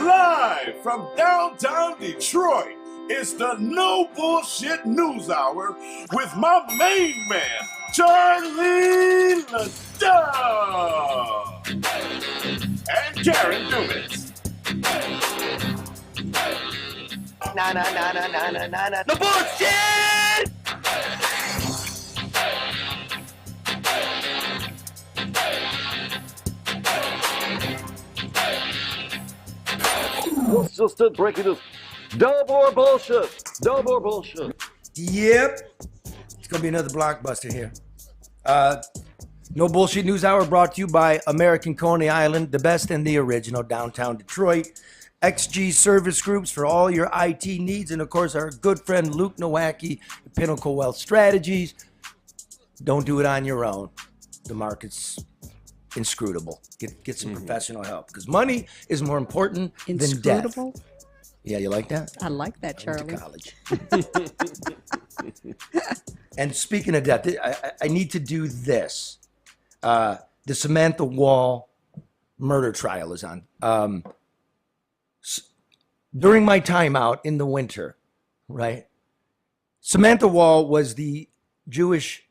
Live from downtown Detroit, it's the No Bullshit News Hour with my main man, Charlie LeDuff and Karen Dumas. No bullshit! What's just in breaking news? No more bullshit! No more bullshit! Yep. It's going to be another blockbuster here. No Bullshit News Hour brought to you by American Coney Island, the best and the original downtown Detroit. XG Service Groups for all your IT needs. And, of course, our good friend Luke Nowacki, Pinnacle Wealth Strategies. Don't do it on your own. The market's inscrutable. Get some professional help because money is more important than death. Inscrutable? Yeah, you like that? I like that, Charlie. I went to college. And speaking of death, I need to do this. The Samantha Woll murder trial is on. During my time out in the winter, right? Samantha Woll was the Jewish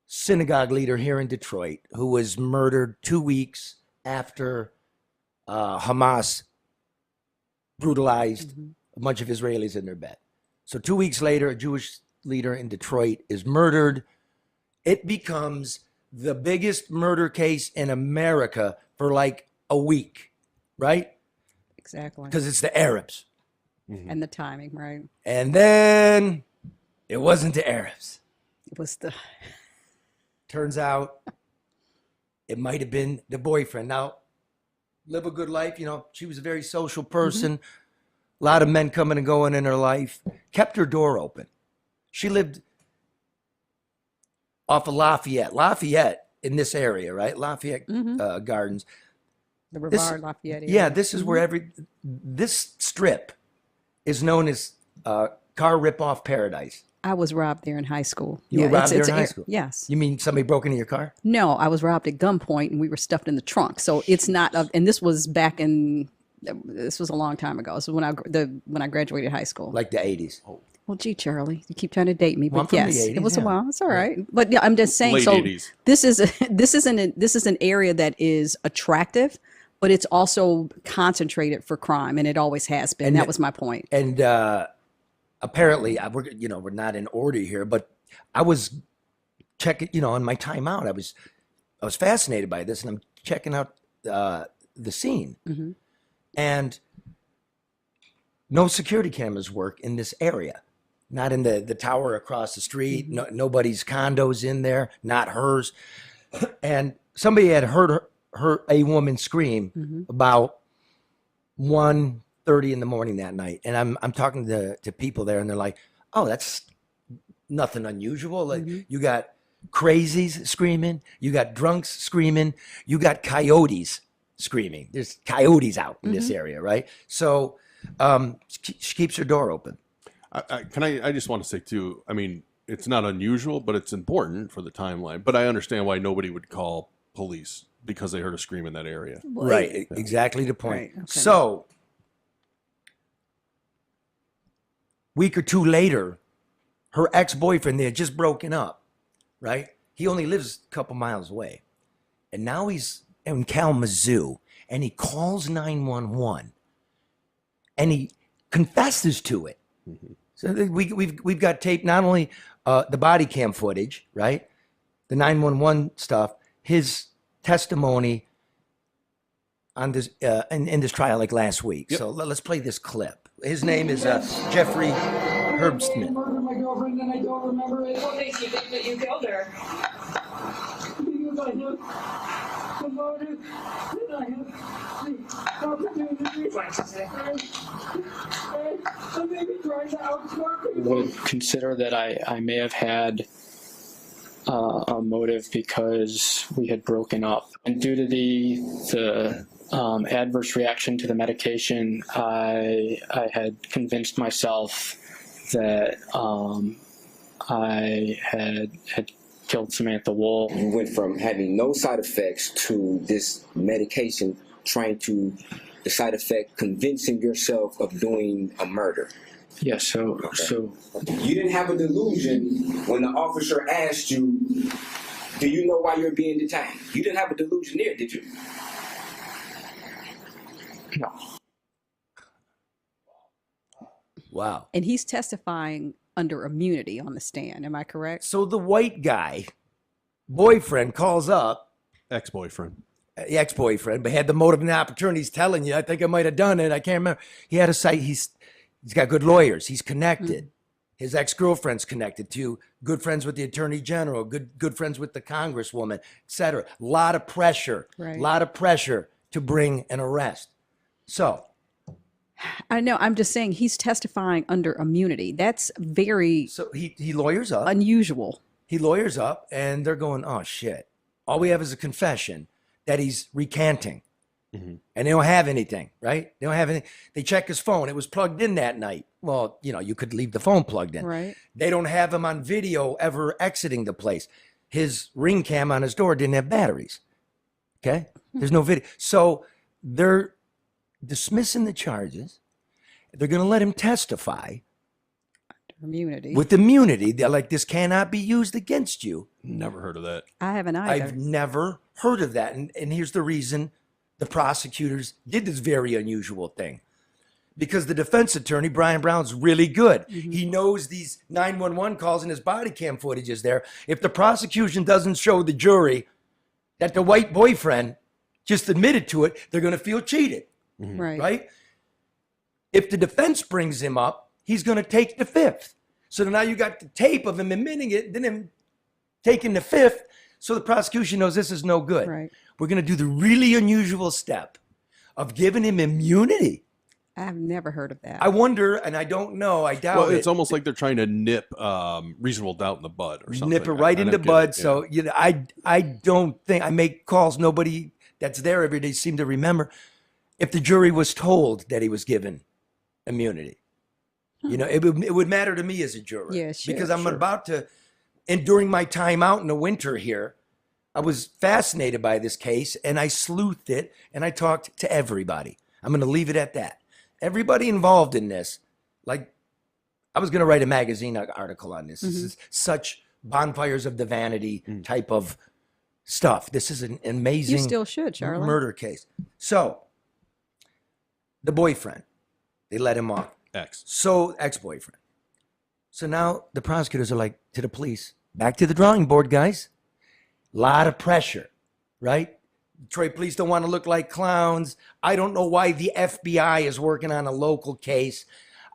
synagogue leader here in Detroit who was murdered 2 weeks after Hamas brutalized a bunch of Israelis in their bed. So 2 weeks later, a Jewish leader in Detroit is murdered. It becomes the biggest murder case in America for like a week, right? Exactly. Because it's the Arabs. And the timing, right? And then it wasn't the Arabs. It was the... Turns out it might have been the boyfriend. Now, live a good life. You know, she was a very social person. A lot of men coming and going in her life. Kept her door open. She lived off of Lafayette in this area, right? Lafayette Gardens. The Brevard Lafayette area. Yeah, this is where this strip is known as car rip-off paradise. I was robbed there in high school. You were robbed there in high school? Yes. You mean somebody broke into your car? No, I was robbed at gunpoint and we were stuffed in the trunk. So it's not, and this was back in, this was a long time ago. This was when I graduated high school. Like the 80s. Well, gee, Charlie, you keep trying to date me, Well, but I'm from yes, the 80s, it was a yeah. while. It's all right. But yeah, I'm just saying. Late So 80s. this is an area that is attractive, but it's also concentrated for crime, and it always has been. And that was my point. And apparently, we're not in order here, but I was checking, on my time out, I was fascinated by this, and I'm checking out the scene, and no security cameras work in this area. Not in the tower across the street. No, nobody's condos in there, not hers. And somebody had heard a woman scream about 1:30 in the morning that night. And I'm talking to people there, and they're like, "Oh, that's nothing unusual. Like you got crazies screaming, you got drunks screaming, you got coyotes screaming. There's coyotes out in this area, right? So she keeps her door open." I just want to say too, I mean, it's not unusual, but it's important for the timeline. But I understand why nobody would call police because they heard a scream in that area. Right, exactly the point. Right, okay. So, week or two later, her ex-boyfriend, they had just broken up, right? He only lives a couple miles away. And now he's in Kalamazoo, and he calls 911, and he confesses to it. So we've got tape, not only the body cam footage, right? The 911 stuff, his testimony on this in this trial like last week. So let's play this clip. His name is Jeffrey Herbstman. I murdered my girlfriend and I don't remember it. What makes you think that you killed her? Because I have the motive and I have the opportunity. What did you say? I may be trying to outsmart people. Would consider that I may have had a motive because we had broken up, and due to the adverse reaction to the medication, I had convinced myself that I had killed Samantha Woll. You went from having no side effects to this medication trying to, the side effect, convincing yourself of doing a murder. Yeah, so You didn't have a delusion when the officer asked you, do you know why you're being detained? You didn't have a delusion there, did you? no. Wow. And he's testifying under immunity on the stand. Am I correct? So the white guy, boyfriend, calls up, Ex-boyfriend. ex-boyfriend, but had the motive and the opportunity. He's telling you, I think I might have done it. I can't remember. He had a site. He's got good lawyers. He's connected. His ex-girlfriend's connected to, good friends with the attorney general, good friends with the congresswoman, etc. A lot of pressure. Right. A lot of pressure to bring an arrest. So I know. I'm just saying he's testifying under immunity. That's very he lawyers up. unusual. He lawyers up, and they're going, oh, shit. All we have is a confession that he's recanting. Mm-hmm. And they don't have anything, right? They don't have anything. They check his phone. It was plugged in that night. Well, you know, you could leave the phone plugged in. Right. They don't have him on video ever exiting the place. His ring cam on his door didn't have batteries. Okay? There's no video. So they're dismissing the charges. They're going to let him testify Immunity. with immunity. They're like, this cannot be used against you. Never heard of that. I haven't either. I've never heard of that. And here's the reason the prosecutors did this very unusual thing. Because the defense attorney, Brian Brown's really good. He knows these 911 calls and his body cam footage is there. If the prosecution doesn't show the jury that the white boyfriend just admitted to it, they're going to feel cheated, right? If the defense brings him up, he's going to take the fifth. So now you got the tape of him admitting it, then him taking the fifth. So the prosecution knows this is no good. Right. We're going to do the really unusual step of giving him immunity. I've never heard of that. I wonder, and I don't know, I doubt Well, it. it's almost like they're trying to nip reasonable doubt in the bud or something. Nip it right I into don't get bud. it, yeah. So you know, I don't think, I make calls, nobody that's there every day seem to remember. If the jury was told that he was given immunity, you know, it would matter to me as a juror. Yeah, sure, because I'm sure. about to, and during my time out in the winter here, I was fascinated by this case and I sleuthed it and I talked to everybody. I'm going to leave it at that. Everybody involved in this, like I was going to write a magazine article on this. This is such bonfires of the vanity type of stuff. This is an amazing You still should, Charlie. murder case. So the boyfriend, they let him off. Ex-boyfriend. So now the prosecutors are like to the police, back to the drawing board, guys. A lot of pressure, right? Detroit police don't want to look like clowns. I don't know why the FBI is working on a local case.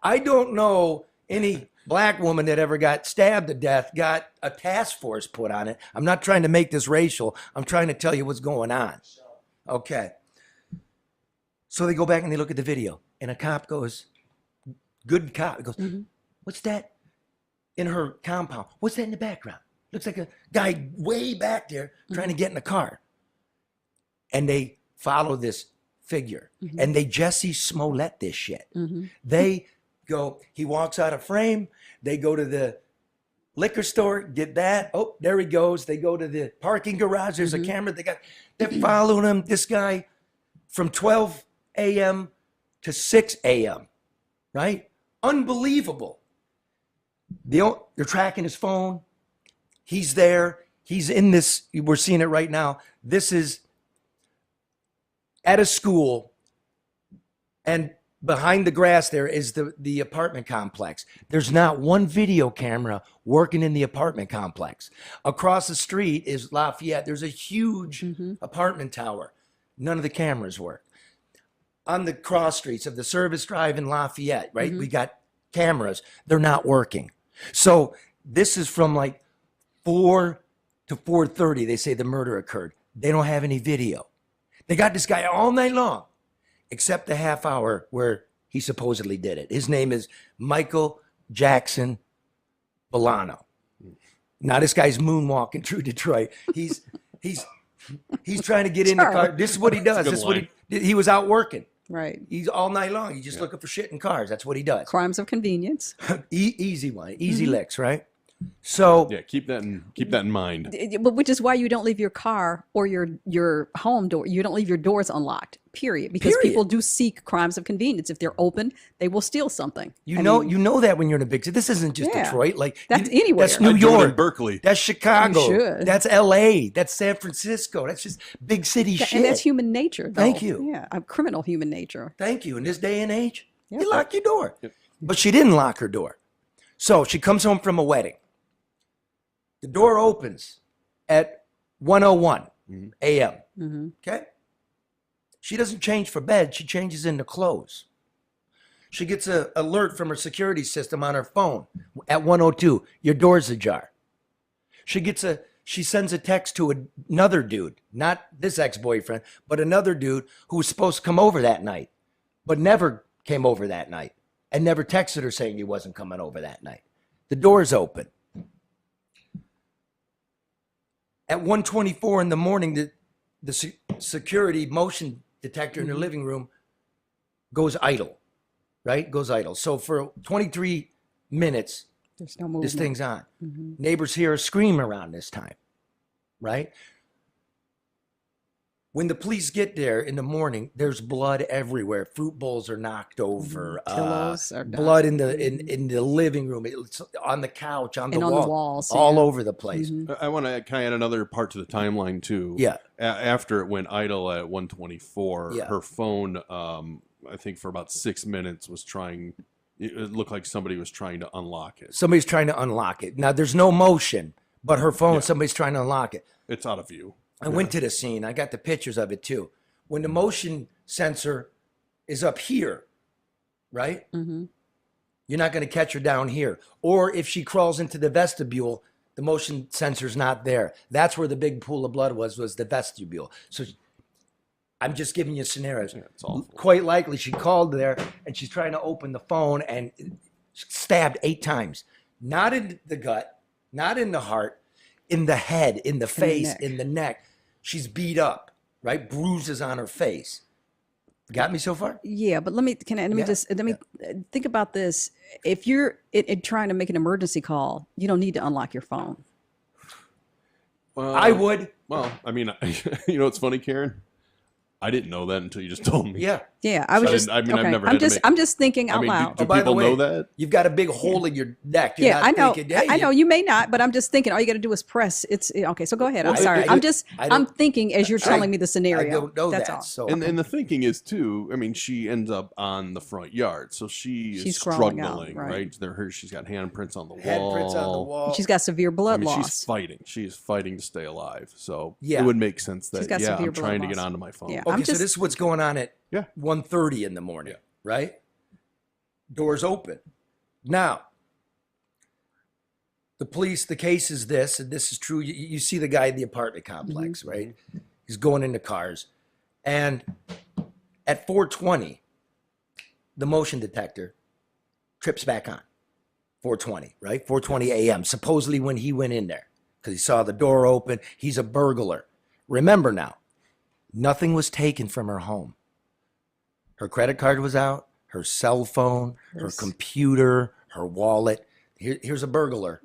I don't know any black woman that ever got stabbed to death got a task force put on it. I'm not trying to make this racial. I'm trying to tell you what's going on. Okay. So they go back and they look at the video, and a cop goes, good cop, goes, what's that in her compound? What's that in the background? Looks like a guy way back there trying to get in a car. And they follow this figure, and they Jesse Smollett this shit. They go, he walks out of frame. They go to the liquor store, get that. Oh, there he goes. They go to the parking garage. There's a camera. They're following him. This guy from 12 a.m. to 6 a.m. Right? Unbelievable. They're tracking his phone. He's there. He's in this. We're seeing it right now. This is at a school, and behind the grass there is the apartment complex. There's not one video camera working in the apartment complex. Across the street is Lafayette. There's a huge apartment tower. None of the cameras work. On the cross streets of the Service Drive in Lafayette, right? We got cameras. They're not working. So this is from like 4 to 4:30. They say the murder occurred. They don't have any video. They got this guy all night long, except the half hour where he supposedly did it. His name is Michael Jackson-Bolano. Now this guy's moonwalking through Detroit. He's trying to get in the car. This is what he does. This is what he was out working. Right. He's all night long. He's just looking for shit in cars. That's what he does. Crimes of convenience. Easy one. Easy licks, right? So Yeah, keep that in mind. But which is why you don't leave your car or your home door. You don't leave your doors unlocked. Period. Because people do seek crimes of convenience. If they're open, they will steal something. you know that when you're in a big city. This isn't just Yeah. Detroit. Like That's anywhere. That's New I do it in York. Berkeley. That's Chicago. You should. That's L.A. That's San Francisco. That's just big city shit. And that's human nature. Though. Thank you. Yeah, criminal human nature. Thank you. In this day and age, Yep. you lock your door. But she didn't lock her door. So she comes home from a wedding. The door opens at 1:01 a.m. Okay? She doesn't change for bed. She changes into clothes. She gets an alert from her security system on her phone at 1:02. Your door's ajar. She sends a text to another dude, not this ex-boyfriend, but another dude who was supposed to come over that night, but never came over that night and never texted her saying he wasn't coming over that night. The door's open. At 1:24 in the morning, the security motion detector in her living room goes idle, right? Goes idle. So for 23 minutes, There's no movement. this thing's on. Neighbors hear a scream around this time, right? When the police get there in the morning, there's blood everywhere. Fruit bowls are knocked over. Pillows are done. blood in the living room. It's on the couch, on the And on wall, the walls, all yeah. over the place. I want to kind of add another part to the timeline too. Yeah. After it went idle at 1:24, Yeah. her phone, I think for about 6 minutes, was trying. It looked like somebody was trying to unlock it. Somebody's trying to unlock it. Now there's no motion, but her phone, Yeah. somebody's trying to unlock it. It's out of view. I went to the scene. I got the pictures of it too. When the motion sensor is up here, right? You're not going to catch her down here. Or if she crawls into the vestibule, the motion sensor's not there. That's where the big pool of blood was the vestibule. So I'm just giving you scenarios. Yeah, it's awful. Quite likely she called there and she's trying to open the phone and stabbed 8 times. Not in the gut, not in the heart, in the head, in the face, neck. in the neck. She's beat up, right? Bruises on her face. Got me so far? Yeah, but let me think about this. If you're trying to make an emergency call, you don't need to unlock your phone. Well, I would. Well, I mean, you know, it's funny, Karen. I didn't know that until you just told me. Yeah. Yeah, I was So just. I've okay. never I'm had to just. make- I'm just thinking out I mean, loud. do by the people way, know that? You've got a big hole in your neck. You're Yeah, not I know. thinking, hey, I know you may not, but I'm just thinking. All you got to do is press. It's okay. So go ahead. I'm Well, sorry. I I'm don't- I'm thinking as you're telling me the I scenario. don't know That's that. all. So And the thinking is too. I mean, she ends up on the front yard, so she's crawling struggling, out, right. She's got handprints on the wall. handprints on the wall. She's got severe blood I mean, loss. she's fighting. She is fighting to stay alive. So Yeah. it would make sense that She's got severe I'm trying to blood get loss. onto my phone. Yeah. Okay, I'm so just- this is what's going on at Yeah. 1:30 in the morning, right? Doors open. Now, the police, the case is this, and this is true. You see the guy in the apartment complex, right? He's going into cars. And at 4:20, the motion detector trips back on. 4:20, right? 4:20 a.m., supposedly when he went in there, because he saw the door open. He's a burglar. Remember now, nothing was taken from her home. Her credit card was out, her cell phone, her computer, her wallet. Here's a burglar,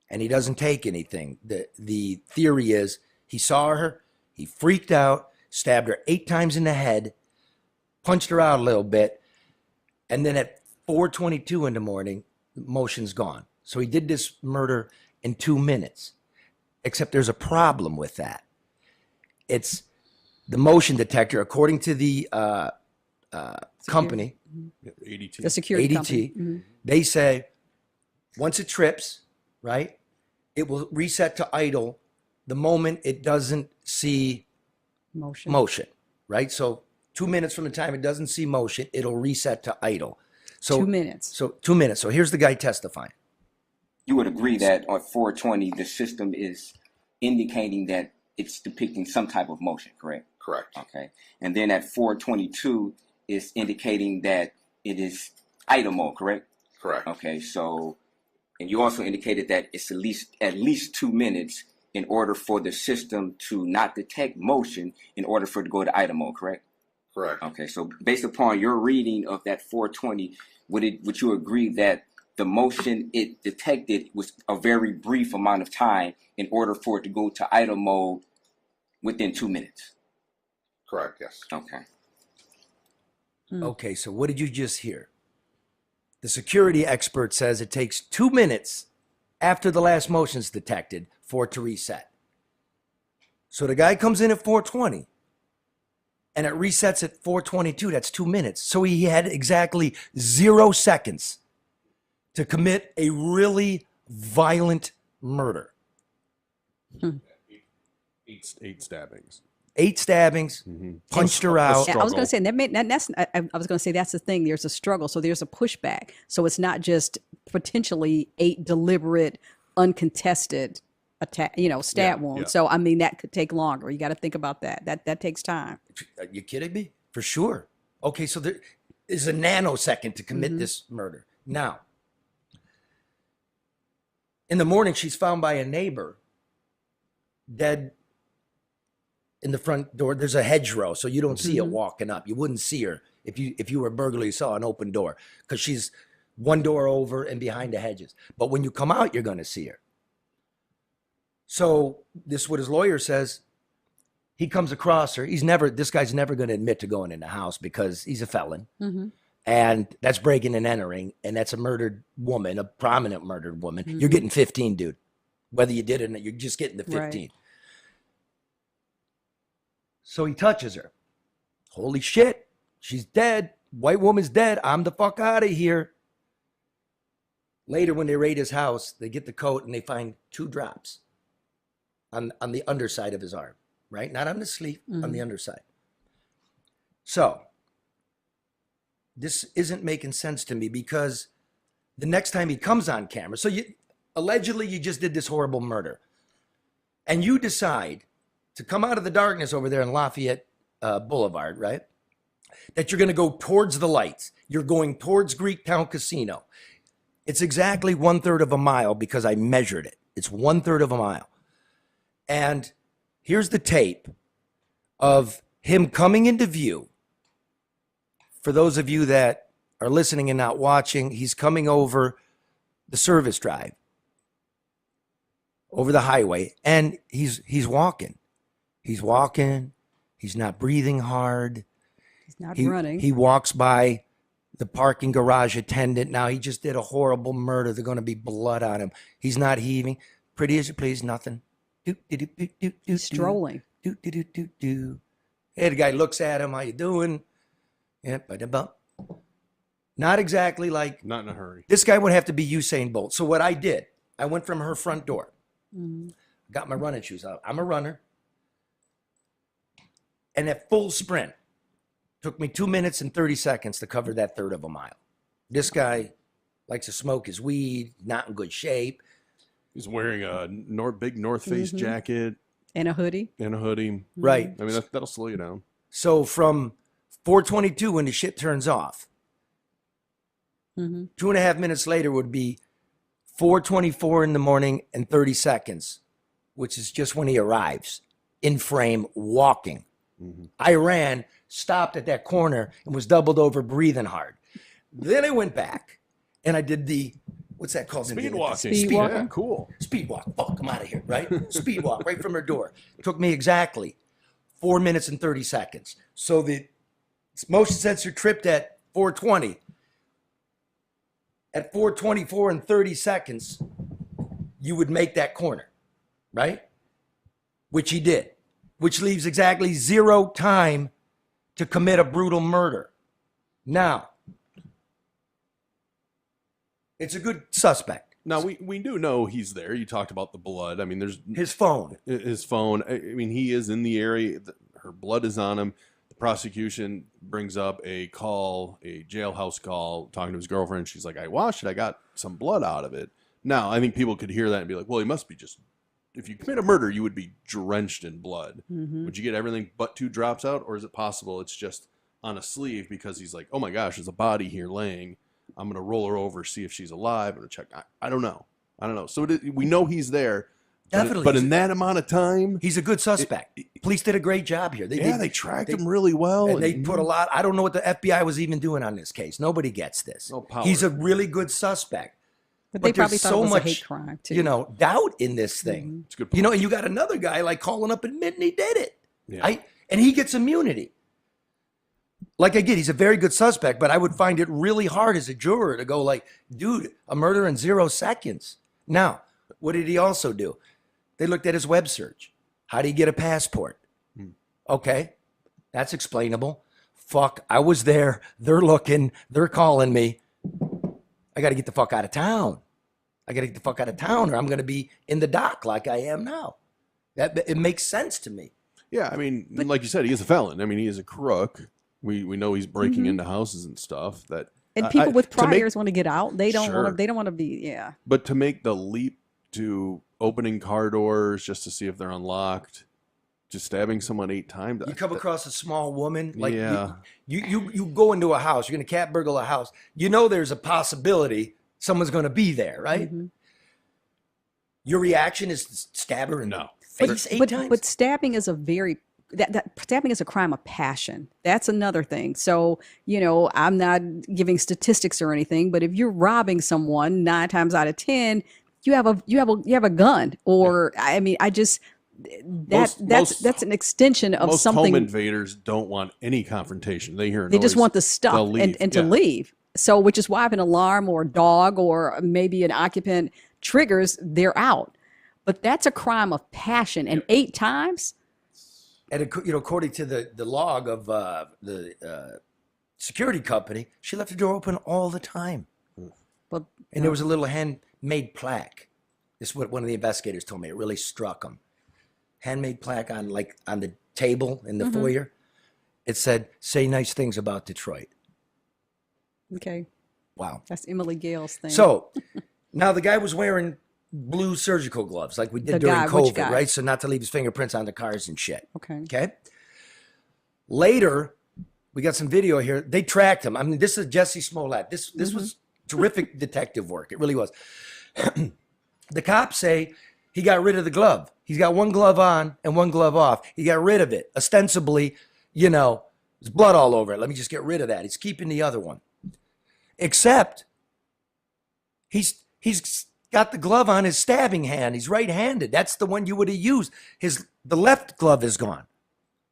and he doesn't take anything. The theory is he saw her, he freaked out, stabbed her 8 times in the head, punched her out a little bit, and then at 4:22 in the morning, the motion's gone. So he did this murder in 2 minutes, except there's a problem with that. It's the motion detector, according to the company, Yeah, ADT. the security ADT, company. they say once it trips, right, it will reset to idle the moment it doesn't see motion, right? So 2 minutes from the time it doesn't see motion, it'll reset to idle. So 2 minutes. So 2 minutes. So here's the guy testifying. You would agree that on 420, the system is indicating that it's depicting some type of motion, correct? Correct. Okay. And then at 422, it's indicating that it is idle mode, correct? Correct. Okay. So, and you also indicated that it's at least 2 minutes in order for the system to not detect motion in order for it to go to idle mode, correct? Correct. Okay. So based upon your reading of that 420, would you agree that the motion it detected was a very brief amount of time in order for it to go to idle mode within 2 minutes. Correct, yes. Okay. Okay, so what did you just hear? The security expert says it takes 2 minutes after the last motion's detected for it to reset. So the guy comes in at 4:20 and it resets at 4:22. That's 2 minutes. So he had exactly 0 seconds to commit a really violent murder. 8 stabbings. 8 stabbings, punched her out. I was going to say I was going to say that's the thing. There's a struggle, so there's a pushback. So it's not just potentially 8 deliberate, uncontested attack, stab wounds. Yeah. So I mean that could take longer. You got to think about that. That takes time. Are you kidding me? For sure. Okay, so there is a nanosecond to commit this murder. Now, in the morning, she's found by a neighbor dead in the front door. There's a hedgerow, so you don't see it walking up. You wouldn't see her if you were a burglar, you saw an open door, because she's one door over and behind the hedges. But when you come out, you're going to see her. So this is what his lawyer says. He comes across her. This guy's never going to admit to going in the house because he's a felon. And that's breaking and entering. And that's a murdered woman, a prominent murdered woman. You're getting 15, dude. Whether you did it or not, you're just getting the 15. Right. So he touches her. Holy shit. She's dead. White woman's dead. I'm the fuck out of here. Later, when they raid his house, they get the coat and they find 2 drops on the underside of his arm, right? Not on the sleeve, on the underside. So this isn't making sense to me, because the next time he comes on camera, so allegedly you just did this horrible murder, and you decide to come out of the darkness over there in Lafayette Boulevard, right? That you're going to go towards the lights. You're going towards Greektown Casino. It's exactly 1/3 of a mile because I measured it. It's 1/3 of a mile. And here's the tape of him coming into view. For those of you that are listening and not watching, he's coming over the service drive, over the highway, and he's walking. He's walking. He's not breathing hard. He's not running. He walks by the parking garage attendant. Now, he just did a horrible murder. There's going to be blood on him. He's not heaving. Pretty as you please, nothing. Strolling. Hey, the guy looks at him. How you doing? Yeah, not exactly like. Not in a hurry. This guy would have to be Usain Bolt. So what I did, I went from her front door. Got my running shoes out. I'm a runner. And at full sprint, took me 2 minutes and 30 seconds to cover that 1/3 of a mile. This guy likes to smoke his weed, not in good shape. He's wearing a big North Face jacket And a hoodie. Right. I mean, that'll slow you down. So from 4:22, when the shit turns off, 2.5 minutes later would be 4:24 in the morning and 30 seconds, which is just when he arrives in frame walking. I ran, stopped at that corner, and was doubled over breathing hard. Then I went back and I did the, what's that called? Speed walking. Speed walking. Yeah, cool. Speed walk. Fuck, I'm out of here, right? Speed walk right from her door. It took me exactly 4 minutes and 30 seconds. So the motion sensor tripped at 4:20. At 4:24 and 30 seconds, you would make that corner, right? Which he did, which leaves exactly 0 time to commit a brutal murder. Now, it's a good suspect. Now, we do know he's there. You talked about the blood. I mean, there's His phone. his phone. I mean, he is in the area. Her blood is on him. The prosecution brings up a call, a jailhouse call, talking to his girlfriend. She's like, I washed it. I got some blood out of it. Now, I think people could hear that and be like, well, he must be just, if you commit a murder, you would be drenched in blood. Would you get everything but 2 drops out? Or is it possible it's just on a sleeve because he's like, oh my gosh, there's a body here laying. I'm going to roll her over, see if she's alive. I'm going to check. I don't know. So we know he's there. Definitely. But in that amount of time. He's a good suspect. Police did a great job here. They tracked him really well. And they put a lot. I don't know what the FBI was even doing on this case. Nobody gets this. No power. He's a really good suspect. But they probably there's thought so it was much, a hate crime too. doubt in this thing. It's a good point. And you got another guy like calling up admitting he did it. Yeah. And he gets immunity. Like I get, he's a very good suspect, but I would find it really hard as a juror to go like, dude, a murder in 0 seconds. Now, what did he also do? They looked at his web search. How do you get a passport? Okay, that's explainable. Fuck, I was there. They're looking. They're calling me. I got to get the fuck out of town. I got to get the fuck out of town or I'm going to be in the dock like I am now. It makes sense to me. Yeah, I mean, like you said, he is a felon. I mean, he is a crook. We know he's breaking into houses and stuff. And people with to make- priors want to get out. They don't Sure. want to. They don't want to be. Yeah. But to make the leap to opening car doors just to see if they're unlocked, just stabbing someone 8 times. You come across a small woman, like Yeah. you go into a house, you're going to cat burgle a house. You know there's a possibility someone's going to be there, right? Your reaction is to stab her in the face 8 times? But stabbing is a very that stabbing is a crime of passion. That's another thing. So, I'm not giving statistics or anything, but if you're robbing someone 9 times out of 10, you have a gun, or I mean, that's an extension of most something. home invaders don't want any confrontation. They hear a They just noise, want the stuff they'll leave. and to Yeah. leave. So, which is why if an alarm or a dog or maybe an occupant triggers, they're out. But that's a crime of passion, and 8 times. And according to the log of the security company, she left the door open all the time. Well, And there was a little handmade plaque. This is what one of the investigators told me. It really struck him. Handmade plaque on the table in the foyer. It said, "Say nice things about Detroit." Okay, Wow. that's Emily Gale's thing. So now the guy was wearing blue surgical gloves like we did The during guy, which COVID, guy? right? So not to leave his fingerprints on the cars and shit. okay, Okay. Later, we got some video here. They tracked him. I mean, this is Jesse Smollett. This was terrific detective work. It really was. The cops say he got rid of the glove. He's got one glove on and one glove off. He got rid of it. Ostensibly, there's blood all over it. Let me just get rid of that. He's keeping the other one. Except he's got the glove on his stabbing hand. He's right-handed. That's the one you would have used. The left glove is gone.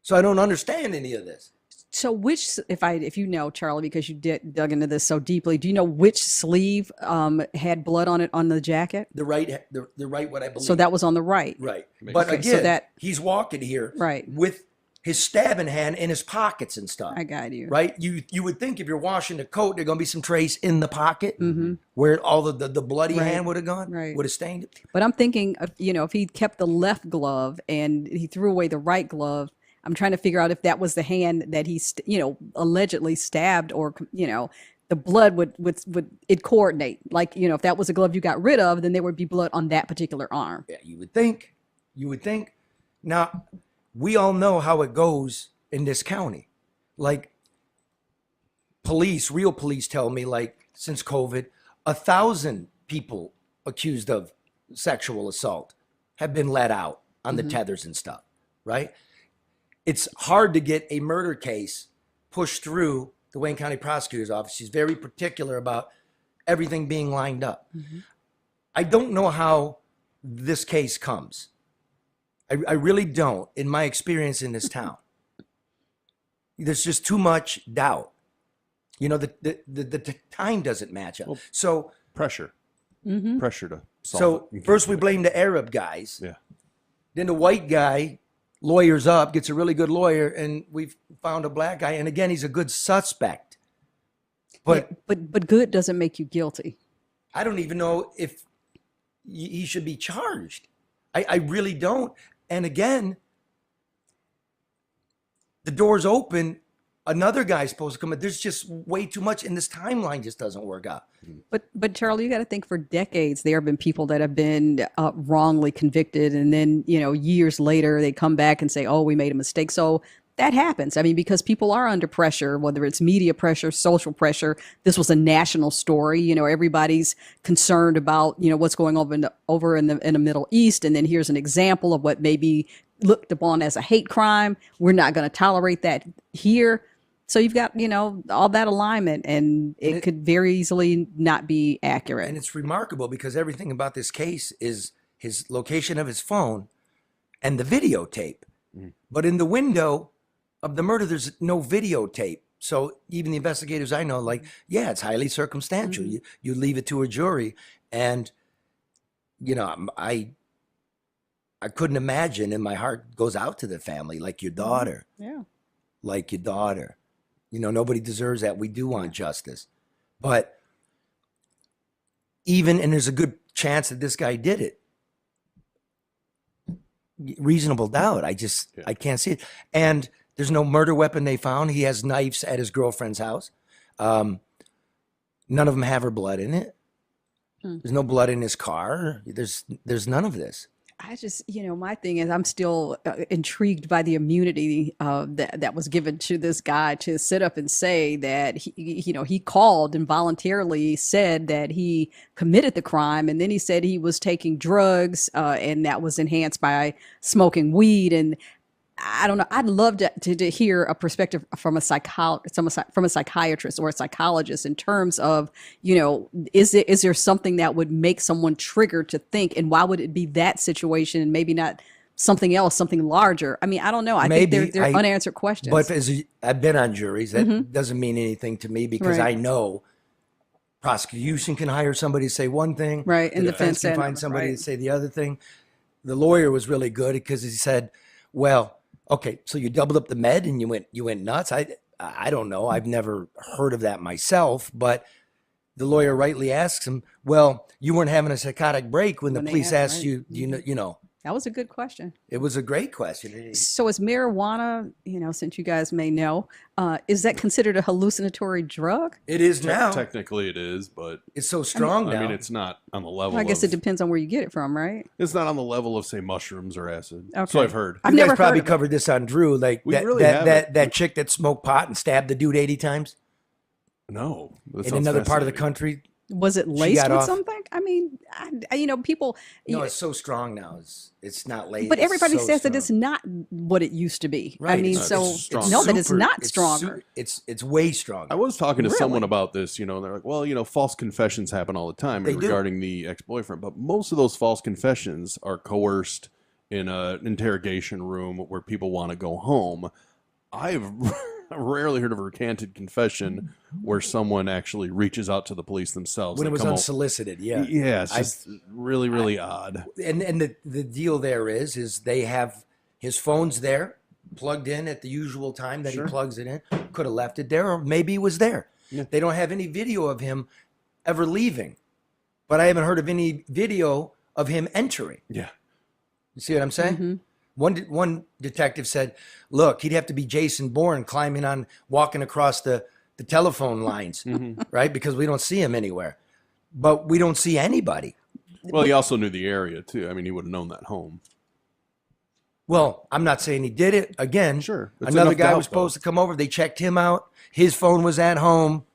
So I don't understand any of this. So which, if you know, Charlie, because you dug into this so deeply, do you know which sleeve had blood on it on the jacket? The right, what I believe. So that was on the right. Right. Makes But sense. again, So he's walking here Right. with his stabbing hand in his pockets and stuff. I got you. Right? You would think if you're washing the coat, there's going to be some trace in the pocket where all the bloody Right. hand would have gone, Right. would have stained it. But I'm thinking, if he kept the left glove and he threw away the right glove, I'm trying to figure out if that was the hand that he, allegedly stabbed, or the blood would it coordinate? Like, if that was a glove you got rid of, then there would be blood on that particular arm. Yeah, you would think. Now, we all know how it goes in this county. Like, real police tell me, like, since COVID, 1,000 people accused of sexual assault have been let out on the tethers and stuff, right? It's hard to get a murder case pushed through the Wayne County Prosecutor's Office. He's very particular about everything being lined up. I don't know how this case comes. I really don't, in my experience in this town. There's just too much doubt. The time doesn't match up. Well, So Pressure to solve So it. first we blame the Arab guys. Yeah. Then the white guy lawyers up, gets a really good lawyer, and we've found a black guy. And again, he's a good suspect. But But good doesn't make you guilty. I don't even know if he should be charged. I really don't. And again, the door's open. Another guy's supposed to come in. There's just way too much, and this timeline just doesn't work out. But Charlie, you got to think, for decades there have been people that have been wrongly convicted, and then years later they come back and say, "Oh, we made a mistake." So that happens. I mean, because people are under pressure, whether it's media pressure, social pressure. This was a national story. Everybody's concerned about what's going on over in the Middle East, and then here's an example of what may be looked upon as a hate crime. We're not going to tolerate that here. So you've got, all that alignment, and it could very easily not be accurate. And it's remarkable because everything about this case is his location of his phone and the videotape. But in the window of the murder, there's no videotape. So even the investigators I know, like, yeah, it's highly circumstantial. You leave it to a jury. And, I couldn't imagine, and my heart goes out to the family, like your daughter. Yeah. Like your daughter. Nobody deserves that. We do want justice. But and there's a good chance that this guy did it. Reasonable doubt. I can't see it. And there's no murder weapon they found. He has knives at his girlfriend's house. None of them have her blood in it. There's no blood in his car. There's none of this. I just, my thing is, I'm still intrigued by the immunity that was given to this guy to sit up and say that he called and voluntarily said that he committed the crime, and then he said he was taking drugs, and that was enhanced by smoking weed. And I don't know. I'd love to hear a perspective from a psychiatrist or a psychologist in terms of, is there something that would make someone triggered to think, and why would it be that situation and maybe not something else, something larger? I mean, I don't know. I think they're unanswered questions. But I've been on juries. That doesn't mean anything to me because I know prosecution can hire somebody to say one thing. Right. And the defense can find somebody to say the other thing. The lawyer was really good because he said, well, okay, so you doubled up the med and you went nuts. I don't know. I've never heard of that myself, but the lawyer rightly asks him, well, you weren't having a psychotic break when the police asked you, That was a good question. It was a great question. So is marijuana, since you guys may know, is that considered a hallucinatory drug? It is now. Technically it is, but it's so strong now. I mean, it's not on the level I guess it depends on where you get it from, right? It's not on the level of, say, mushrooms or acid. Okay. So I've heard. You guys probably covered this on Drew, like that chick that smoked pot and stabbed the dude 80 times? No. In another part of the country? Was it laced with something? I mean, people. No, it's so strong now. It's not laced. But everybody says that it's not what it used to be. Right. I mean, that it's not stronger. It's way stronger. I was talking to someone about this, and they're like, well, false confessions happen all the time regarding the ex-boyfriend, but most of those false confessions are coerced in an interrogation room where people want to go home. I've rarely heard of a recanted confession where someone actually reaches out to the police themselves. When it was unsolicited, yeah. Yeah, it's just really, really odd. And the deal there is they have his phone's there, plugged in at the usual time that he plugs it in. Could have left it there, or maybe he was there. Yeah. They don't have any video of him ever leaving. But I haven't heard of any video of him entering. Yeah. You see what I'm saying? Mm-hmm. One detective said, look, he'd have to be Jason Bourne walking across the telephone lines, right? Because we don't see him anywhere. But we don't see anybody. Well, he also knew the area, too. I mean, he would have known that home. Well, I'm not saying he did it. Again, sure. Another guy was supposed to come over. They checked him out. His phone was at home.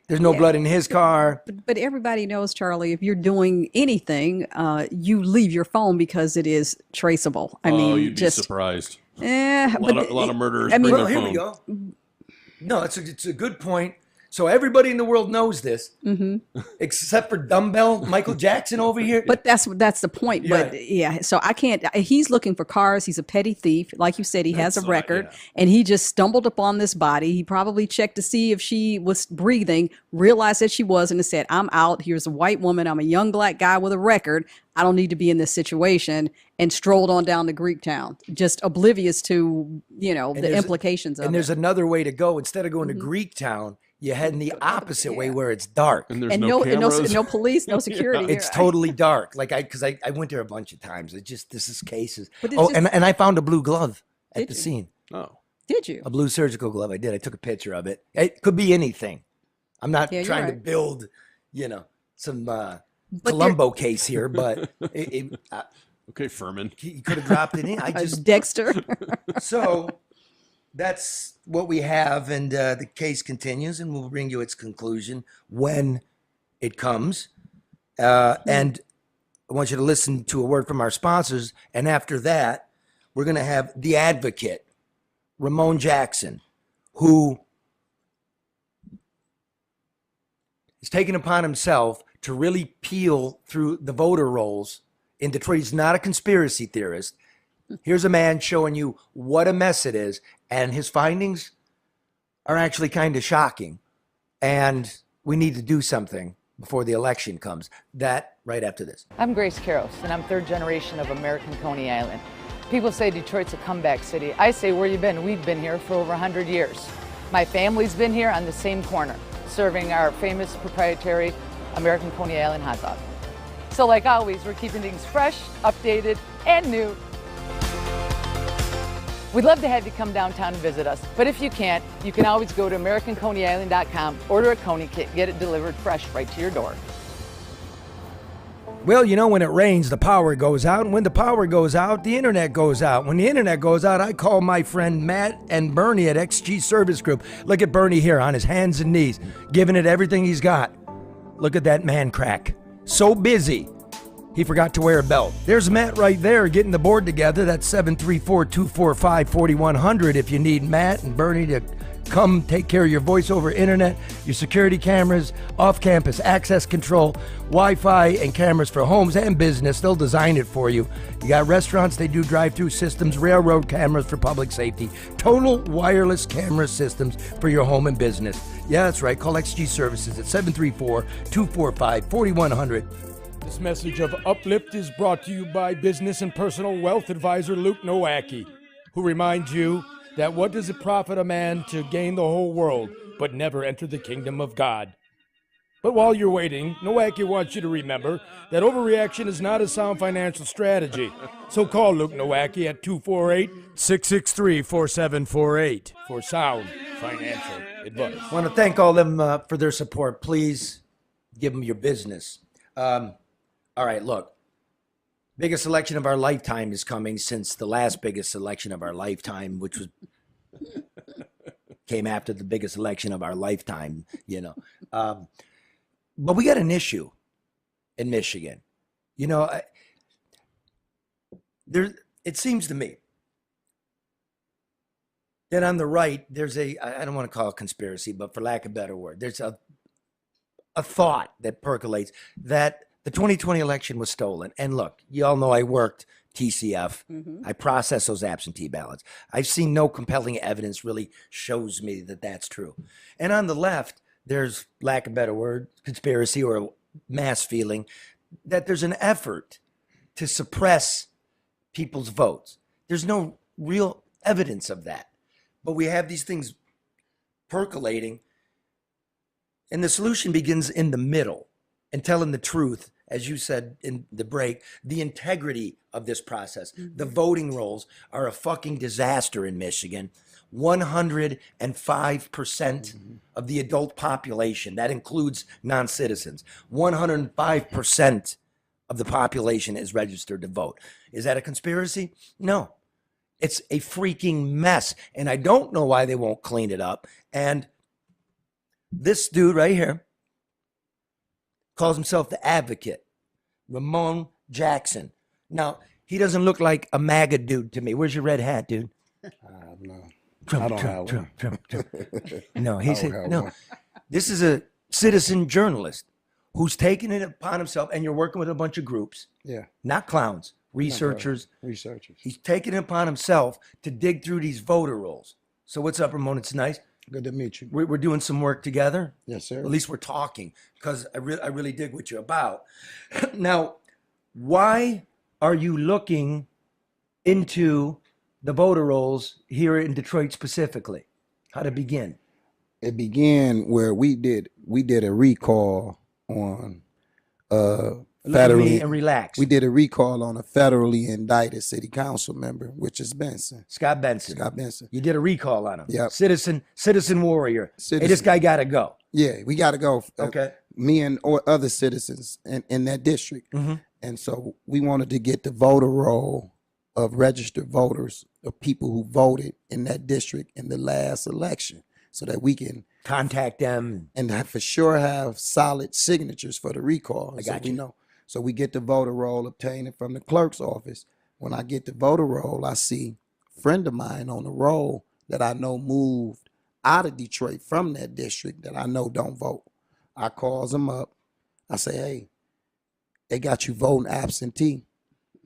There's no blood in his car. But everybody knows, Charlie, if you're doing anything, you leave your phone because it is traceable. I mean, you'd be surprised. A lot of murderers bring their phone. Here we go. No, it's a good point. So everybody in the world knows this, except for dumbbell Michael Jackson over here. But that's the point. Yeah. But so I can't. He's looking for cars. He's a petty thief, like you said. He has a record, and he just stumbled upon this body. He probably checked to see if she was breathing, realized that she wasn't, and said, "I'm out. Here's a white woman. I'm a young black guy with a record. I don't need to be in this situation," and strolled on down to Greektown, just oblivious to the implications of it. And there's another way to go. Instead of going to Greektown, you head in the opposite way where it's dark. And there's no police, no security. It's totally dark. Because I went there a bunch of times. This is cases. And I found a blue glove at the scene. Oh. Did you? A blue surgical glove. I did. I took a picture of it. It could be anything. I'm not trying to build, some Columbo case here, but okay, Furman. He could have dropped it in. Dexter. So that's what we have, and the case continues, and we'll bring you its conclusion when it comes. And I want you to listen to a word from our sponsors, and after that, we're going to have the advocate, Ramon Jackson, who He's taken upon himself to really peel through the voter rolls in Detroit. He's not a conspiracy theorist. Here's a man showing you what a mess it is, and his findings are actually kind of shocking. And we need to do something before the election comes. That right after this. I'm Grace Karros, and I'm third generation of American Coney Island. People say Detroit's a comeback city. I say, where you been? We've been here for over 100 years. My family's been here on the same corner, serving our famous proprietary American Coney Island hot dog. So like always, we're keeping things fresh, updated, and new. We'd love to have you come downtown and visit us, but if you can't, you can always go to AmericanConeyIsland.com, order a Coney kit, get it delivered fresh right to your door. Well, you know, when it rains, the power goes out. And when the power goes out, the internet goes out. When the internet goes out, I call my friend Matt and Bernie at XG Service Group. Look at Bernie here on his hands and knees, giving it everything he's got. Look at that man crack. So busy, he forgot to wear a belt. There's Matt right there getting the board together. That's 734-245-4100 if you need Matt and Bernie to come take care of your voice over internet, your security cameras, off-campus access control, Wi-Fi, and cameras for homes and business. They'll design it for you. You got restaurants, they do drive-through systems, railroad cameras for public safety, total wireless camera systems for your home and business. Yeah, that's right. Call XG Services at 734-245-4100. This message of Uplift is brought to you by business and personal wealth advisor Luke Nowacki, who reminds you that what does it profit a man to gain the whole world but never enter the kingdom of God? But while you're waiting, Nowacki wants you to remember that overreaction is not a sound financial strategy. So call Luke Nowacki at 248-663-4748 for sound financial advice. I want to thank all of them for their support. Please give them your business. All right, look. Biggest election of our lifetime is coming since the last biggest election of our lifetime, which was came after the biggest election of our lifetime, you know. But we got an issue in Michigan. You know, it seems to me that on the right, there's I don't want to call it conspiracy, but for lack of a better word, there's a thought that percolates that the 2020 election was stolen. And look, you all know I worked TCF. Mm-hmm. I process those absentee ballots. I've seen no compelling evidence really shows me that that's true. And on the left, there's, lack of a better word, conspiracy or mass feeling that there's an effort to suppress people's votes. There's no real evidence of that. But we have these things percolating, and the solution begins in the middle. And telling the truth, as you said in the break, the integrity of this process. Mm-hmm. The voting rolls are a fucking disaster in Michigan. 105% of the adult population, that includes non-citizens, 105% of the population is registered to vote. Is that a conspiracy? No. It's a freaking mess. And I don't know why they won't clean it up. And this dude right here calls himself the Advocate, Ramon Jackson. Now, he doesn't look like a MAGA dude to me. Where's your red hat, dude? No. Trump, I don't Trump, have Trump, one. No, he said, no. One. This is a citizen journalist who's taken it upon himself, and you're working with a bunch of groups. Yeah. Not clowns, researchers. Researchers. He's taken it upon himself to dig through these voter rolls. So what's up, Ramon? It's nice. Good to meet you. We're doing some work together. Yes, sir. At least we're talking, because I really dig what you're about. Now, why are you looking into the voter rolls here in Detroit specifically? How to begin? It began where we did a recall on federally and relax. We did a recall on a federally indicted city council member, which is Benson. Scott Benson. You did a recall on him. Yep. Citizen warrior. Citizen. Hey, this guy got to go. Yeah, we got to go. Okay. Me and or other citizens in that district. Mm-hmm. And so we wanted to get the voter roll of registered voters, of people who voted in that district in the last election, so that we can contact them and for sure have solid signatures for the recall. I got you. We know. So we get the voter roll, obtain it from the clerk's office. When I get the voter roll, I see a friend of mine on the roll that I know moved out of Detroit from that district that I know don't vote. I calls him up. I say, hey, they got you voting absentee.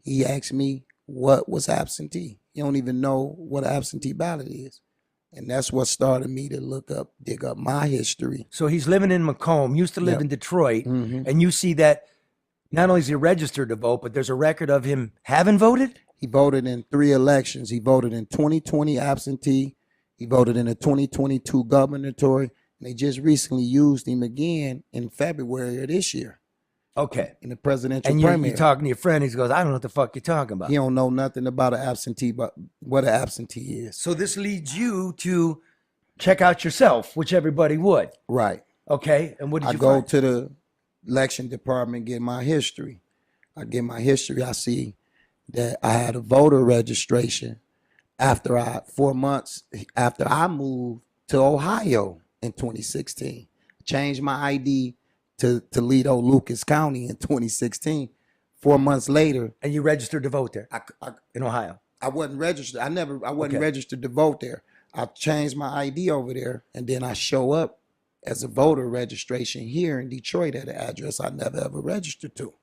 He asked me what was absentee. You don't even know what an absentee ballot is. And that's what started me to dig up my history. So he's living in Macomb, used to live Yep. in Detroit, Mhm. and you see that not only is he registered to vote, but there's a record of him having voted? He voted in 3 elections. He voted in 2020 absentee. He voted in the 2022 gubernatorial. And they just recently used him again in February of this year. Okay. In the presidential And primary. you're talking to your friend, he goes, I don't know what the fuck you're talking about. He don't know nothing about an absentee, but what an absentee is. So this leads you to check out yourself, which everybody would. Right. Okay. And what did I you go find? to the election department, get my history. I get my history. I see that I had a voter registration after 4 months after I moved to Ohio in 2016. Changed my ID to Toledo, Lucas County in 2016. 4 months later. And you registered to vote there in Ohio? I wasn't registered. I wasn't Okay. registered to vote there. I changed my ID over there, and then I show up as a voter registration here in Detroit at an address I never ever registered to.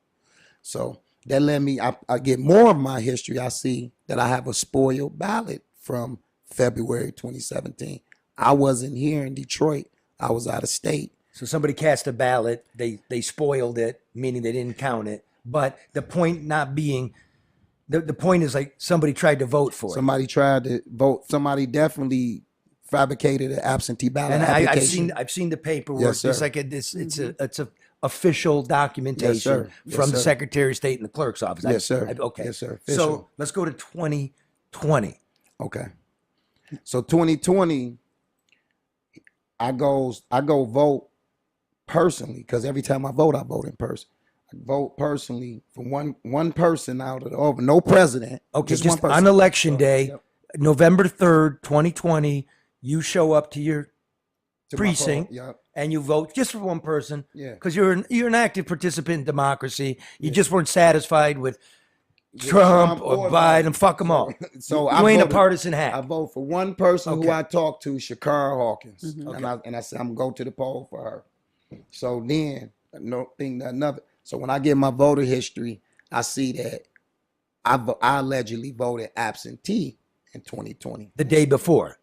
So that led me, I get more of my history. I see that I have a spoiled ballot from February 2017. I wasn't here in Detroit. I was out of state. So somebody cast a ballot, they spoiled it, meaning they didn't count it. But the point not being, the point is like somebody tried to vote for it. Somebody tried to vote. Somebody definitely fabricated an absentee ballot And application. I've seen the paperwork. Yes, sir. It's like it's a official documentation Yes, sir. Yes, from the sir. Secretary of State and the clerk's office. Yes, sir. Okay. Yes, sir. So Official. let's go to 2020. Okay. So 2020, I go vote personally, because every time I vote in person. I vote personally for one person out of over, no president. Okay, one just person. on election day, Yep. November 3rd, 2020, you show up to your To my precinct poll, yep. and you vote just for one person. Yeah. Because you're an active participant in democracy. You just weren't satisfied with Trump or Biden. Fuck them all. So you ain't voted- a partisan hack. I vote for one person who Okay. I talked to, Shakara Hawkins, Okay. and I said I'm gonna go to the poll for her. So then, So when I get my voter history, I see that I allegedly voted absentee in 2020. The day before.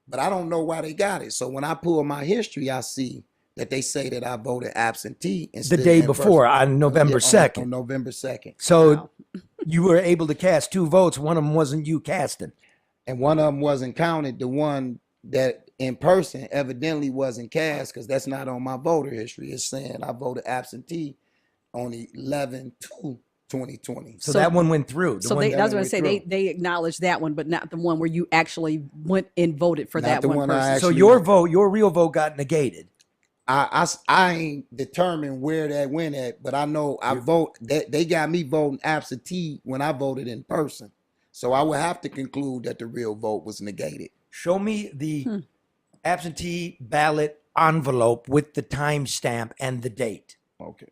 But I don't know why they got it. So when I pull my history, I see that they say that I voted absentee The instead day in before, person. on November Yeah, 2nd. On November 2nd. So you were able to cast 2 votes. One of them wasn't you casting. And one of them wasn't counted. The one that in person evidently wasn't cast, because that's not on my voter history. It's saying I voted absentee on 11/2/2020. So that one went through. So I was going to say they acknowledged that one, but not the one where you actually went and voted for Not that the one one I person. actually- So your vote, your real vote got negated. I ain't determined where that went at, but I know they got me voting absentee when I voted in person. So I would have to conclude that the real vote was negated. Show me the absentee ballot envelope with the timestamp and the date. Okay.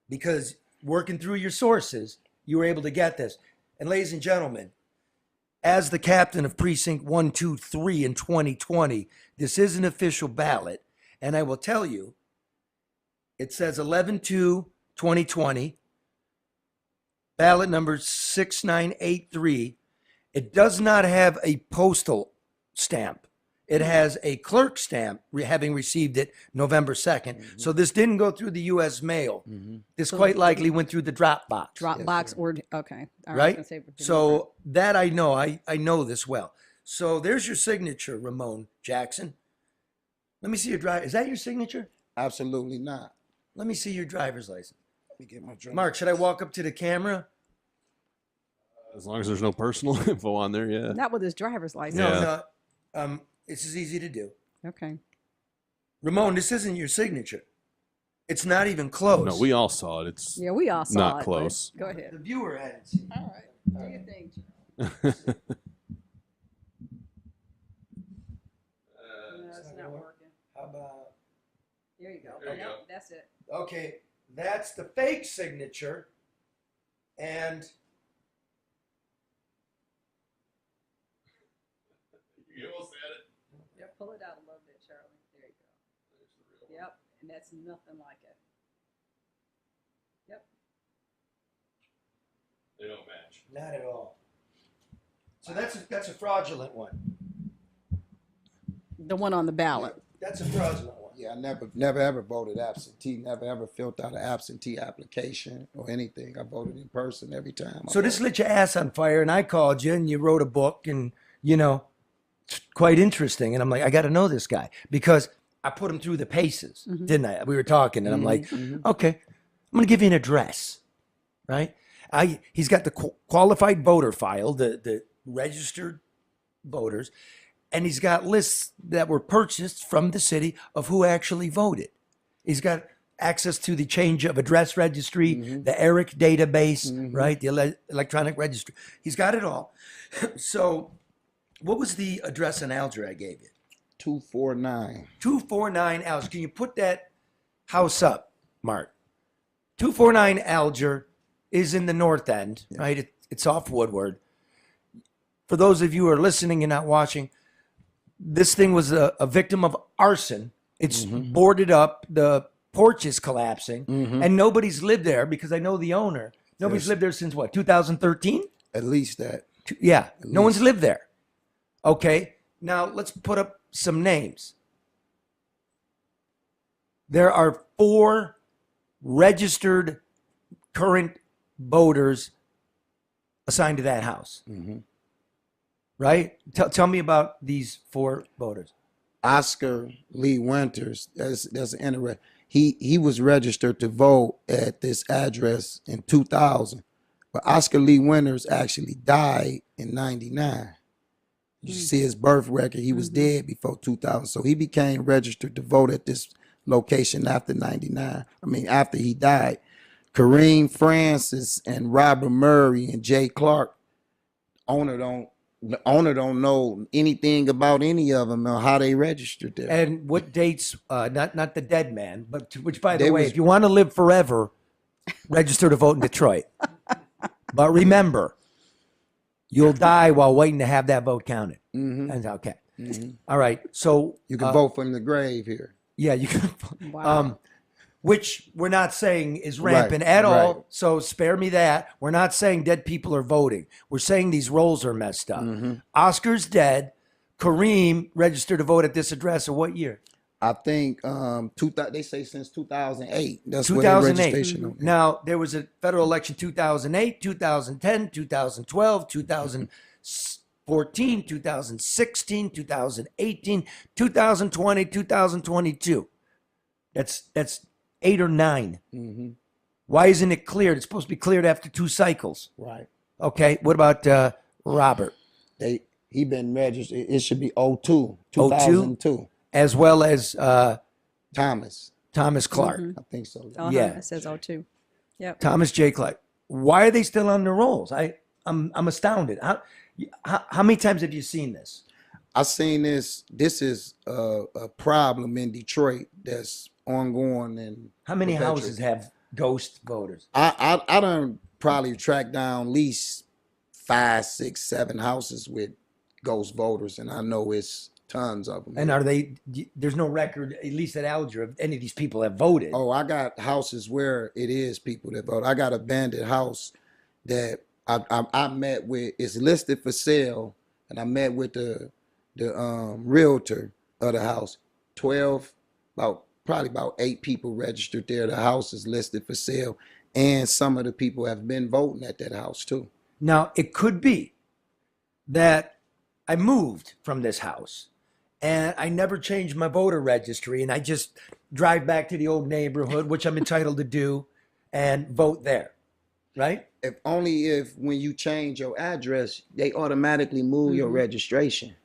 Because working through your sources, you were able to get this. And ladies and gentlemen, as the captain of precinct 123 in 2020, this is an official ballot. And I will tell you, it says 11/2/2020, ballot number 6983. It does not have a postal stamp. It has a clerk stamp, having received it November 2nd. So this didn't go through the U.S. mail. This quite likely went through the Dropbox. Dropbox or okay, all I was Right? gonna say- So that I know. I know this well. So there's your signature, Ramon Jackson. Let me see your drive. Is that your signature? Absolutely not. Let me see your driver's license. Let me get my driver's Mark, should I walk up to the camera? As long as there's no personal info on there, yeah. not with his driver's license. No. This is easy to do. Okay. Ramon, this isn't your signature. It's not even close. No, we all saw it. It's Yeah, we all saw not it, but close. Go ahead. The viewer hadn't seen it. All right. Do your thing. No, it's not working. How about? There you go. There you go. That's it. Okay, that's the fake signature. And You almost had it. Yep. Pull it out a little bit, Charlie. There you go. Yep. And that's nothing like it. Yep. They don't match. Not at all. So that's a fraudulent one. The one on the ballot. That's a fraudulent one. Yeah, I never ever voted absentee. Never ever filled out an absentee application or anything. I voted in person every time. So this lit your ass on fire, and I called you, and you wrote a book, and you know, it's quite interesting. And I'm like, I got to know this guy because I put him through the paces, didn't I? We were talking, and I'm like, okay, I'm gonna give you an address, right? He's got the qualified voter file, the registered voters, and he's got lists that were purchased from the city of who actually voted. He's got access to the change of address registry, the ERIC database, right? The electronic registry. He's got it all. So what was the address in Alger I gave you? 249. 249 Alger. Can you put that house up, Mark? 249 Alger is in the North End, right? It's off Woodward. For those of you who are listening and not watching, this thing was a victim of arson. It's boarded up. The porch is collapsing, and nobody's lived there because I know the owner. Nobody's lived there since what, 2013? At least that. Yeah, no one's lived there. Okay, now let's put up some names. There are 4 registered current voters assigned to that house. Right? Tell me about these 4 voters. Oscar Lee Winters. That's an interesting. He was registered to vote at this address in 2000, but Oscar Lee Winters actually died in 99. You see his birth record. He was dead before 2000, so he became registered to vote at this location after 99. I mean, after he died. Kareem Francis and Robert Murray and Jay Clark. The owner don't know anything about any of them or how they registered there. And what dates? Not the dead man, but which, by the way, if you want to live forever, register to vote in Detroit. But remember, you'll die while waiting to have that vote counted. And okay. All right. So you can vote from the grave here. Yeah, you can. Wow. Which we're not saying is rampant at all. So spare me that. We're not saying dead people are voting. We're saying these rolls are messed up. Oscar's dead. Kareem registered to vote at this address in what year? I think they say since 2008. That's 2008. where the registration on. Now, there was a federal election 2008, 2010, 2012, 2014, 2016, 2018, 2020, 2022. That's 8 or 9. Why isn't it cleared? It's supposed to be cleared after 2 cycles. Right. Okay. What about Robert? He been registered. It should be 2002. As well as Thomas Clark. I think so. Yeah. It says 02. Yep. Thomas J. Clark. Why are they still on the rolls? I'm astounded. How many times have you seen this? I've seen this. This is a problem in Detroit that's ongoing. And how many houses have ghost voters? I done probably tracked down at least 5, 6, 7 houses with ghost voters, and I know it's tons of them. And are they? There's no record, at least at Alger, of any of these people have voted. Oh, I got houses where it is people that vote. I got a abandoned house that I met with. It's listed for sale, and I met with the realtor of the house. 12, probably about 8 people registered there. The house is listed for sale, and some of the people have been voting at that house too. Now, it could be that I moved from this house and I never changed my voter registry, and I just drive back to the old neighborhood, which I'm entitled to do, and vote there, right? If when you change your address, they automatically move your registration.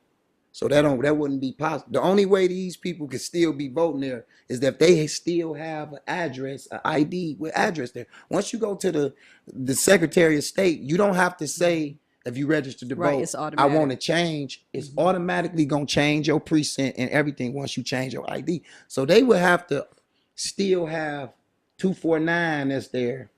So that wouldn't be possible. The only way these people could still be voting there is that if they still have an address, an ID with address there. Once you go to the Secretary of State, you don't have to say, if you register to vote, it's I automatic. want to change. It's automatically going to change your precinct and everything once you change your ID. So they would have to still have 249 as their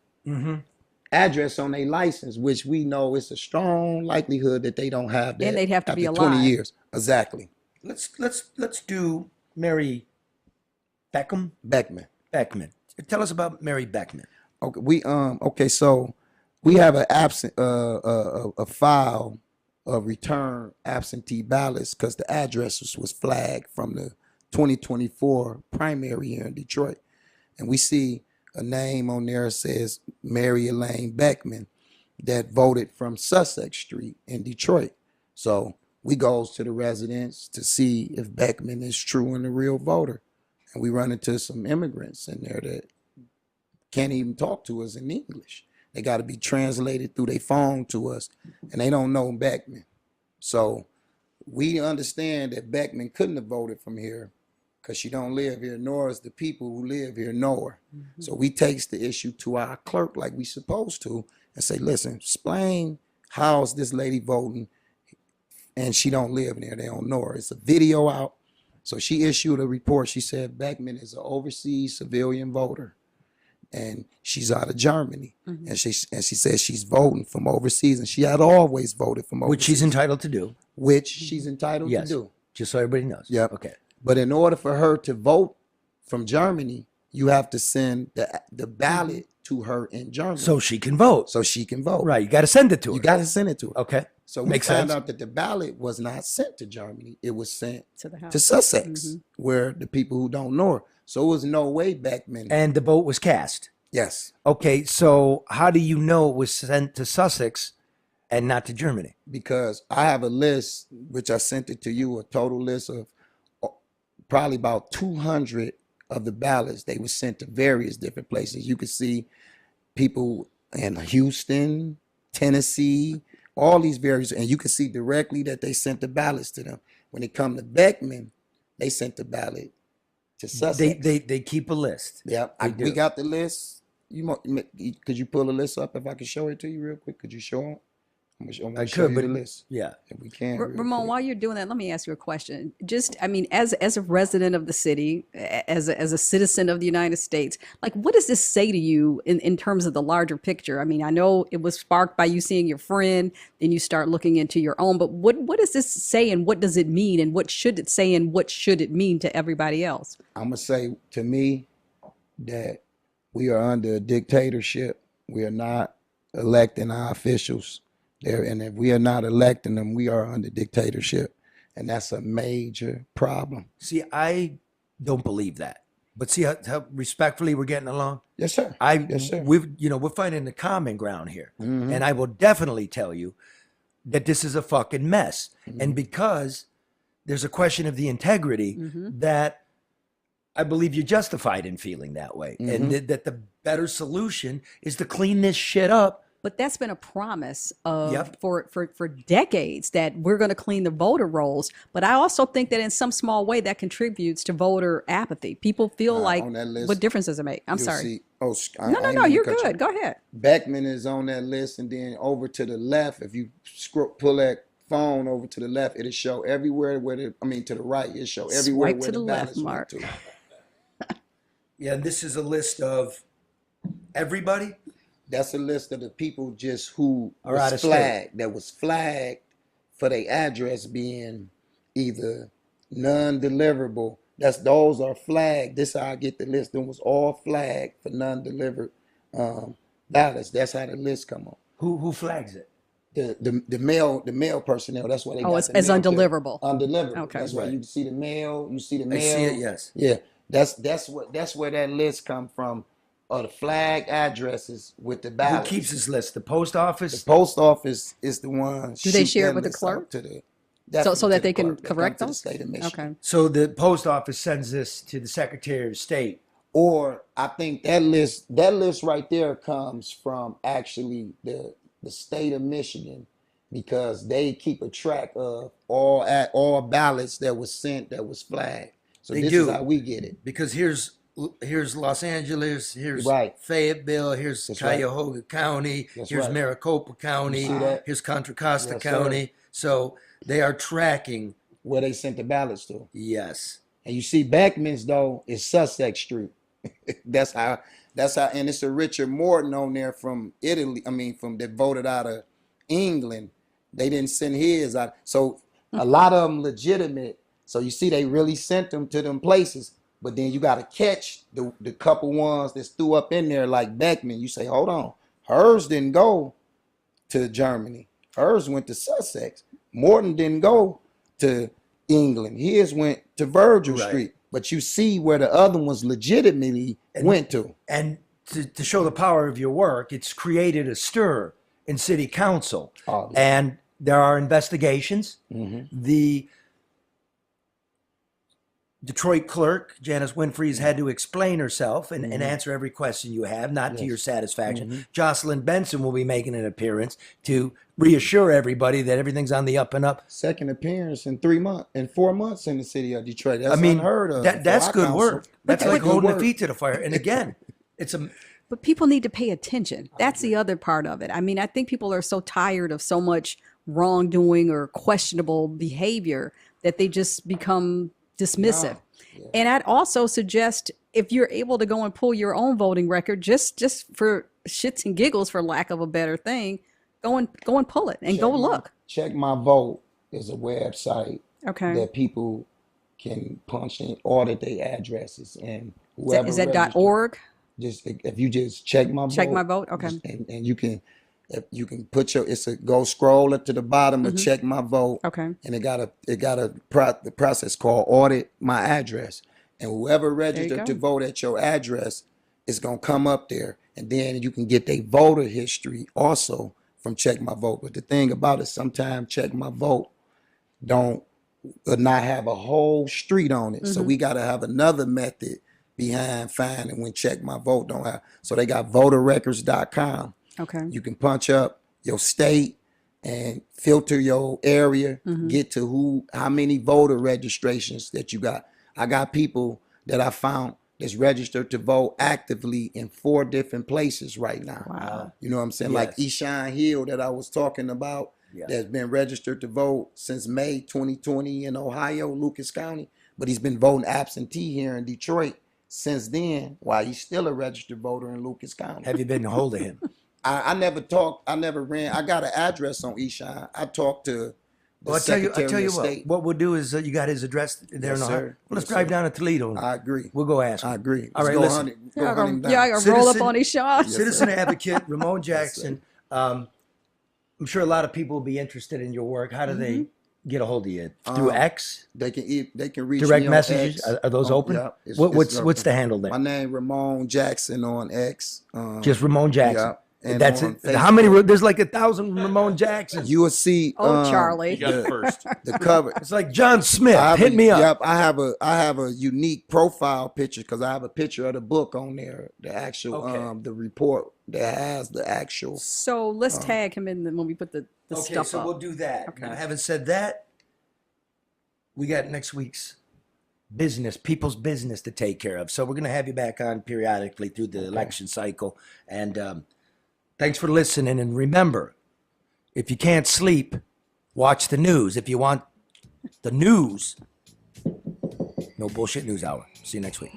address on their license, which we know it's a strong likelihood that they don't have that. And they'd have to be after 20 alive. years. Exactly. Let's do Mary Beckham? Beckman. Beckman. Tell us about Mary Beckman. Okay, so we have a file of return absentee ballots because the address was flagged from the 2024 primary here in Detroit. And we see a name on there that says Mary Elaine Beckman that voted from Sussex Street in Detroit. So we goes to the residence to see if Beckman is true and a real voter. And we run into some immigrants in there that can't even talk to us in English. They got to be translated through their phone to us, and they don't know Beckman. So we understand that Beckman couldn't have voted from here because she don't live here, nor is the people who live here know her. So we takes the issue to our clerk like we supposed to and say, listen, explain how is this lady voting and she don't live there. They don't know her. It's a video out. So she issued a report. She said Beckman is an overseas civilian voter. And she's out of Germany, and she says she's voting from overseas, and she had always voted from overseas, Which she's entitled to do. Which she's entitled to do. Just so everybody knows. Yep. Okay. But in order for her to vote from Germany, you have to send the ballot to her in Germany, So she can vote. so she can vote. Right. You got to send it to her. You got to send it to her. Okay. So we Makes found sense. out that the ballot was not sent to Germany; it was sent To the house. to Sussex, where the people who don't know her. So it was no way Beckman. And the vote was cast. Yes. Okay. So how do you know it was sent to Sussex and not to Germany? Because I have a list, which I sent it to you, a total list of probably about 200 of the ballots. They were sent to various different places. You could see people in Houston, Tennessee, all these various, and you can see directly that they sent the ballots to them. When it come to Beckman, they sent the ballot to Sussex. They keep a list. Yep, we got the list. Could you pull the list up if I could show it to you real quick? Could you show them? I'm gonna show you the list. Yeah. If we can. real Ramon, quick. while you're doing that, let me ask you a question. Just, I mean, as a resident of the city, as a citizen of the United States, like, what does this say to you in terms of the larger picture? I mean, I know it was sparked by you seeing your friend, then you start looking into your own, but what does this say, and what does it mean, and what should it say, and what should it mean to everybody else? I'm gonna say to me that we are under a dictatorship. We are not electing our officials there, and if we are not electing them, we are under dictatorship, and that's a major problem. See, I don't believe that. But see how respectfully we're getting along? Yes, sir. Yes, sir. We're finding the common ground here. And I will definitely tell you that this is a fucking mess. And because there's a question of the integrity that I believe you're justified in feeling that way. And that the better solution is to clean this shit up. But that's been a promise of for decades, that we're going to clean the voter rolls. But I also think that in some small way that contributes to voter apathy. People feel like, on that list, what difference does it make? I'm you'll sorry. see- No, you're good. Go ahead. Beckman is on that list, and then over to the left, if you pull that phone over to the left, it'll show everywhere to the right, it'll show everywhere Swipe where to the the left, ballots went Mark. to. Yeah, this is a list of everybody. That's a list of the people just who Are out of was state. flagged, that was flagged for their address being either non-deliverable. Those are flagged. This is how I get the list. Them was all flagged for non-delivered ballots. That's how the list come on. Who flags it? The mail personnel. That's why they. Oh, got it's the as mail to- undeliverable. Undeliverable. Okay. That's why Right. you see the mail. You see the I mail. see it, yes. Yeah, that's where that list come from. The flag addresses with the Who ballots. keeps this list? The post office? The post office is the one. Do they shoot share it that with the list clerk? out to the- So definitely that to they the can clerk. That come correct to the those? state of Michigan. Okay. So the post office sends this to the Secretary of State. Or I think that list right there comes from actually the state of Michigan, because they keep a track of all ballots that was sent that was flagged. So They this do. is how we get it. Because here's Los Angeles, here's Right. Fayetteville, here's That's right. Cuyahoga County, That's here's right. Maricopa County, You see that? here's Contra Costa Yes, sir. County. So they are tracking. Where they sent the ballots to. Yes. And you see Beckman's though is Sussex Street. that's how, and it's a Richard Morton on there from Italy. From that voted out of England. They didn't send his out. So a lot of them legitimate. So you see, they really sent them to them places. But then you got to catch the couple ones that's threw up in there like Beckman. You say, hold on. Hers didn't go to Germany. Hers went to Sussex. Morton didn't go to England. His went to Virgil Street. But you see where the other ones legitimately went to. And to show the power of your work, it's created a stir in city council. Oh, yeah. And there are investigations. The Detroit clerk, Janice Winfrey's had to explain herself and answer every question you have, not to your satisfaction. Jocelyn Benson will be making an appearance to reassure everybody that everything's on the up and up. Second appearance in 4 months in the city of Detroit. That's unheard of. That's good work. That's like holding work. the feet to the fire. And again, it's a... But people need to pay attention. That's the other part of it. I mean, I think people are so tired of so much wrongdoing or questionable behavior that they just become dismissive. And I'd also suggest, if you're able to go and pull your own voting record, just for shits and giggles, for lack of a better thing, go and pull it and look. Check My Vote is a website Okay. that people can punch in, audit their addresses, and Is that .org? Just if you just check my Check vote, my vote. Okay. and you can put your go scroll up to the bottom of check my vote. Okay. And it got the process called audit my address, and whoever registered to vote at your address is gonna come up there, and then you can get their voter history also from check my vote. But the thing about it, sometimes check my vote don't not have a whole street on it, so we got to have another method behind finding when check my vote don't have. So they got voterrecords.com. Okay. You can punch up your state and filter your area, get to how many voter registrations that you got. I got people that I found that's registered to vote actively in 4 different places right now. Wow. You know what I'm saying? Yes. Like Eshawn Hill that I was talking about, that's been registered to vote since May 2020 in Ohio, Lucas County, but he's been voting absentee here in Detroit since then, while he's still a registered voter in Lucas County. Have you been a hold of him? I never ran. I got an address on Eshawn. I talked to the Well, I tell Secretary you of what. State. What we'll do is you got his address there Yes, in Ohio. sir. Well, let's Yes, drive sir. down to Toledo. I agree. We'll go ask him. I agree. All right, Let's listen. go hunt him down. I gotta roll up on these shots. Yes, Citizen sir. Advocate Ramon Jackson. I'm sure a lot of people will be interested in your work. How do they get a hold of you? Through X? They can reach Direct me on messages? X. Are those open? Yeah, it's What's open. the handle there? My name Ramon Jackson on X. Just Ramon Jackson. Yeah. And That's on it. How many? Facebook. There's like 1,000 Ramon Jacksons. You will see. Charlie. You got it first. The cover. It's like John Smith. I have Hit me up. Yep, I have a unique profile picture because I have a picture of the book on there, the actual the report that has the actual. So let's tag him in when we put the stuff so up. we'll do that. Okay. Now, having said that, we got next week's business, people's business to take care of. So we're going to have you back on periodically through the election cycle. And thanks for listening. And remember, if you can't sleep, watch the news. If you want the news, No Bullshit News Hour. See you next week.